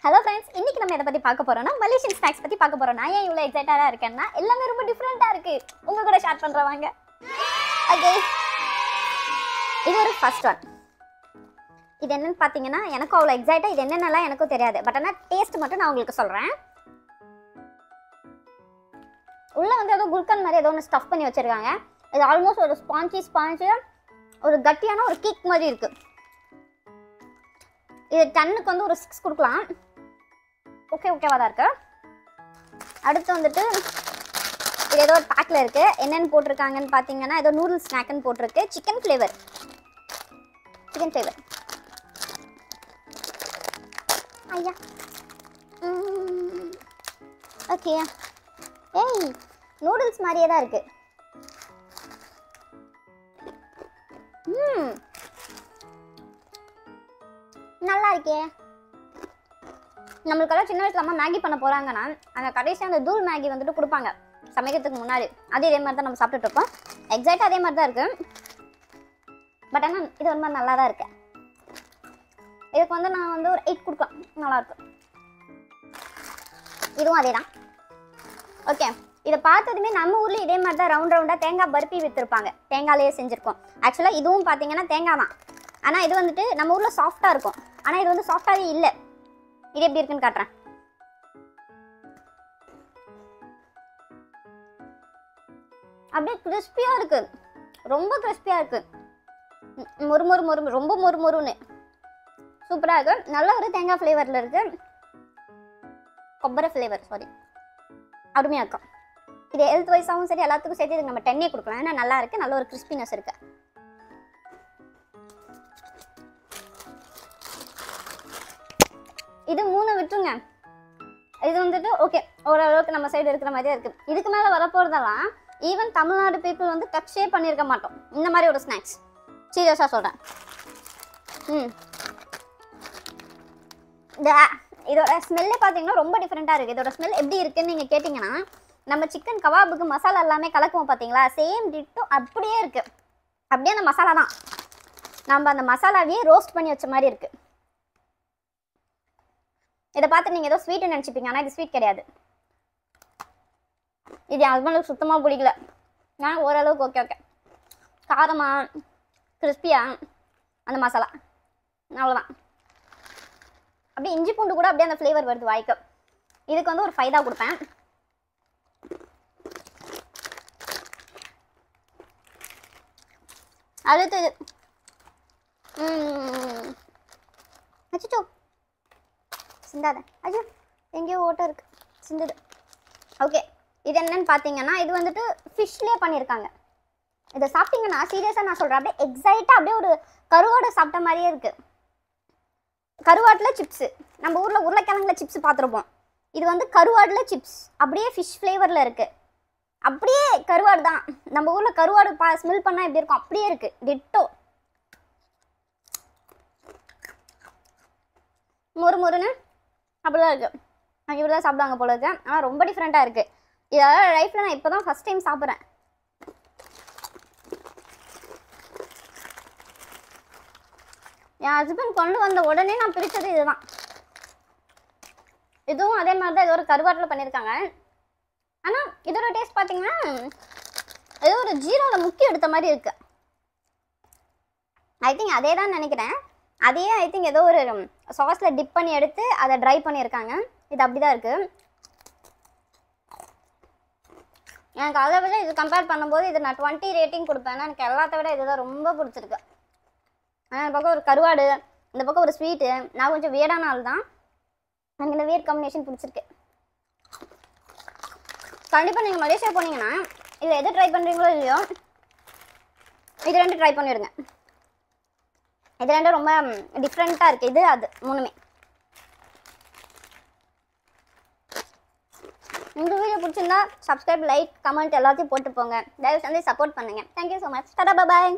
Hello friends, இன்னைக்கு நம்ம எதை பத்தி பார்க்க போறோம்னா மலேசியன் ஸ்நாக்ஸ் பத்தி பார்க்க போறோம். நான் ஏன் இவ்வளவு எக்ஸைட்டடா இருக்கேன்னா எல்லாமே ரொம்ப டிஃபரெண்டா இருக்கு. உங்க கூட ஷேர் பண்றவாங்க. ஓகே. இது ஒரு ஃபர்ஸ்ட் ஒன். இது என்னன்னு பாத்தீங்கன்னா எனக்கு அவ்வளவு எக்ஸைட்டா இது என்னன்னலாம் எனக்கும் தெரியாது. பட் ஆனா டேஸ்ட் மட்டும் நான் உங்களுக்கு சொல்றேன். உள்ள வந்து ஏதோ குல்கன் மாதிரி ஏதோ ஒன்று ஸ்டஃப் பண்ணி வச்சிருக்காங்க. இது ஆல்மோஸ்ட் ஒரு ஸ்பாஞ்சி ஒரு கட்டியான ஒரு கேக் மாதிரி இருக்கு. இது 10க்கு வந்து ஒரு 6 கொடுக்கலாம். ஓகேவா தான் இருக்கு. அடுத்து வந்துட்டு இது ஏதோ ஒரு பேக்கில் இருக்கு. என்னென்னு போட்டிருக்காங்கன்னு பார்த்தீங்கன்னா ஏதோ நூடுல் ஸ்நாக்னு போட்டிருக்கு. Chicken flavour. ஐயா ஓகே. ஏய் நூடுல்ஸ் மாதிரியே தான் இருக்கு. நல்லா இருக்கே. நம்மளுக்கெல்லாம் சின்ன வயசுல அம்மா மேகி பண்ண போறாங்கன்னா அந்த கடைசியாக அந்த தூள் மேகி வந்துட்டு கொடுப்பாங்க சமைக்கிறதுக்கு முன்னாடி. அதே மாதிரி தான் நம்ம சாப்பிட்டுட்டு இருப்போம். எக்ஸாக்டாக அதே மாதிரி தான் இருக்கு. பட் ஆனால் இது ஒரு மாதிரி நல்லா தான் இருக்கு. இதுக்கு வந்து நான் வந்து ஒரு 8 கொடுக்கலாம். நல்லா இருக்கு. இதுவும் அதே தான். ஓகே. இதை பார்த்ததுமே நம்ம ஊர்ல இதே மாதிரி தான் ரவுண்டாக தேங்காய் பருப்பி விற்றுருப்பாங்க. தேங்காயிலேயே செஞ்சுருக்கோம். ஆக்சுவலாக இதுவும் பார்த்தீங்கன்னா தேங்காய் தான். ஆனால் இது வந்துட்டு நம்ம ஊரில் சாஃப்டாக இருக்கும். ஆனால் இது வந்து சாஃப்டாகவே இல்லை. இது எப்படி இருக்குன்னு காட்டுறேன். அப்படியே கிறிஸ்பியாக இருக்கு. ரொம்ப கிறிஸ்பியாக இருக்கு. மொறு ரொம்ப மொறுன்னு சூப்பராக இருக்கு. நல்ல ஒரு தேங்காய் ஃப்ளேவரில் இருக்கு. கொப்பரை ஃப்ளேவர் சாரி அருமையாக இருக்கும். இது ஹெல்த் வைஸாகவும் சரி எல்லாத்துக்கும் சேர்த்து இதுக்கு நம்ம 10 கொடுக்கலாம். ஏன்னா நல்லா இருக்கு. நல்ல ஒரு கிறிஸ்பினஸ் இருக்கு. இது 3 விட்டுருங்க. இது வந்துட்டு ஓகே ஓரளவுக்கு நம்ம சைடு இருக்கிற மாதிரியே இருக்கு. இதுக்கு மேலே வரப்போறதெல்லாம் ஈவன் தமிழ்நாடு பீப்புள் வந்து டச்சே பண்ணியிருக்க மாட்டோம் இந்த மாதிரி ஒரு ஸ்நாக்ஸ். சீரியஸாக சொல்கிறேன். இதோட ஸ்மெல்லே பார்த்தீங்கன்னா ரொம்ப டிஃப்ரெண்ட்டாக இருக்குது. இதோட ஸ்மெல் எப்படி இருக்குன்னு நீங்கள் கேட்டிங்கன்னா நம்ம சிக்கன் கபாபுக்கு மசாலா எல்லாமே கலக்குவோம் பார்த்தீங்களா, சேம் டிட்டோ அப்படியே இருக்குது. அப்படியே அந்த மசாலா தான் நம்ம அந்த மசாலாவையே ரோஸ்ட் பண்ணி வச்ச மாதிரி இருக்குது. இதை பார்த்து நீங்கள் ஏதோ ஸ்வீட்டு நினச்சிப்பீங்க. ஆனால் இது ஸ்வீட் கிடையாது. இது என் ஹஸ்பண்டுக்கு சுத்தமாக பிடிக்கல. நான் ஓரளவுக்கு ஓகே காரமாக கிறிஸ்பியாக அந்த மசாலா அவ்வளோதான். அப்படியே இஞ்சி பூண்டு கூட அப்படியே அந்த ஃப்ளேவர் வருது வாய்க்கு. இதுக்கு வந்து ஒரு 5 தான் கொடுப்பேன். அடுத்தது அச்சோ சிந்தாத. ஐயோ எங்கேயோ ஓட்டம் இருக்கு சிந்துது. ஓகே. இது என்னன்னு பார்த்தீங்கன்னா இது வந்துட்டு ஃபிஷ்லேயே பண்ணியிருக்காங்க. இதை சாப்பிட்டீங்கன்னா சீரியஸாக நான் சொல்கிறேன் அப்படியே எக்ஸைட்டாக அப்படியே ஒரு கருவாடை சாப்பிட்ட மாதிரியே இருக்கு. கருவாட்டில் சிப்ஸு. நம்ம ஊரில் உருளைக்கிழங்குல சிப்ஸ் பார்த்துருப்போம். இது வந்து கருவாடில் சிப்ஸ். அப்படியே ஃபிஷ் ஃப்ளேவரில் இருக்குது. அப்படியே கருவாடு தான். நம்ம ஊரில் கருவாடு ஸ்மெல் பண்ணால் எப்படி இருக்கும் அப்படியே இருக்குது டிட்டோ. மொறுன்னு அப்படிதான் இருக்குது. நான் இப்படி தான் சாப்பிடுவாங்க போல இருக்கு. ஆனால் ரொம்ப டிஃப்ரெண்ட்டாக இருக்குது. இதோட லைஃப்பில் நான் இப்போ தான் ஃபஸ்ட் டைம் சாப்பிட்றேன். என் ஹஸ்பண்ட் கொண்டு வந்த உடனே நான் பிரித்தது இதுதான். இதுவும் அதே மாதிரி தான் ஏதோ ஒரு கருவாட்டில் பண்ணியிருக்காங்க. ஆனால் இதோட டேஸ்ட் பார்த்தீங்கன்னா ஏதோ ஒரு ஜீரோவில் முக்கி எடுத்த மாதிரி இருக்கு. ஐ திங்க் அதே தான் நினைக்கிறேன். அதையே ஐ திங்க் ஏதோ ஒரு சாஸில் டிப் பண்ணி எடுத்து அதை ட்ரை பண்ணியிருக்காங்க. இது அப்படி தான் இருக்குது. எனக்கு அதை விட இது கம்பேர் பண்ணும்போது இது நான் 20 ரேட்டிங் கொடுப்பேன். எனக்கு எல்லாத்த விட இதுதான் ரொம்ப பிடிச்சிருக்கு. ஆனால் இந்த பக்கம் ஒரு கருவாடு, இந்த பக்கம் ஒரு ஸ்வீட்டு. நான் கொஞ்சம் வியர்டான ஆள் தான். எனக்கு இந்த வியர்ட் காம்பினேஷன் பிடிச்சிருக்கு. கண்டிப்பாக நீங்கள் மலேசியா போனீங்கன்னா இதில் எது ட்ரை பண்ணுறீங்களோ இல்லையோ இது 2 ட்ரை பண்ணிடுங்க. இது 2 ரொம்ப டிஃப்ரெண்ட்டாக இருக்குது. இது அது 3மே. இந்த வீடியோ பிடிச்சிருந்தா சப்ஸ்கிரைப், லைக், கமெண்ட் எல்லாத்தையும் போட்டு போங்க. தயவு செஞ்சு சப்போர்ட் பண்ணுங்கள். Thank you so much. டாடா பாய்.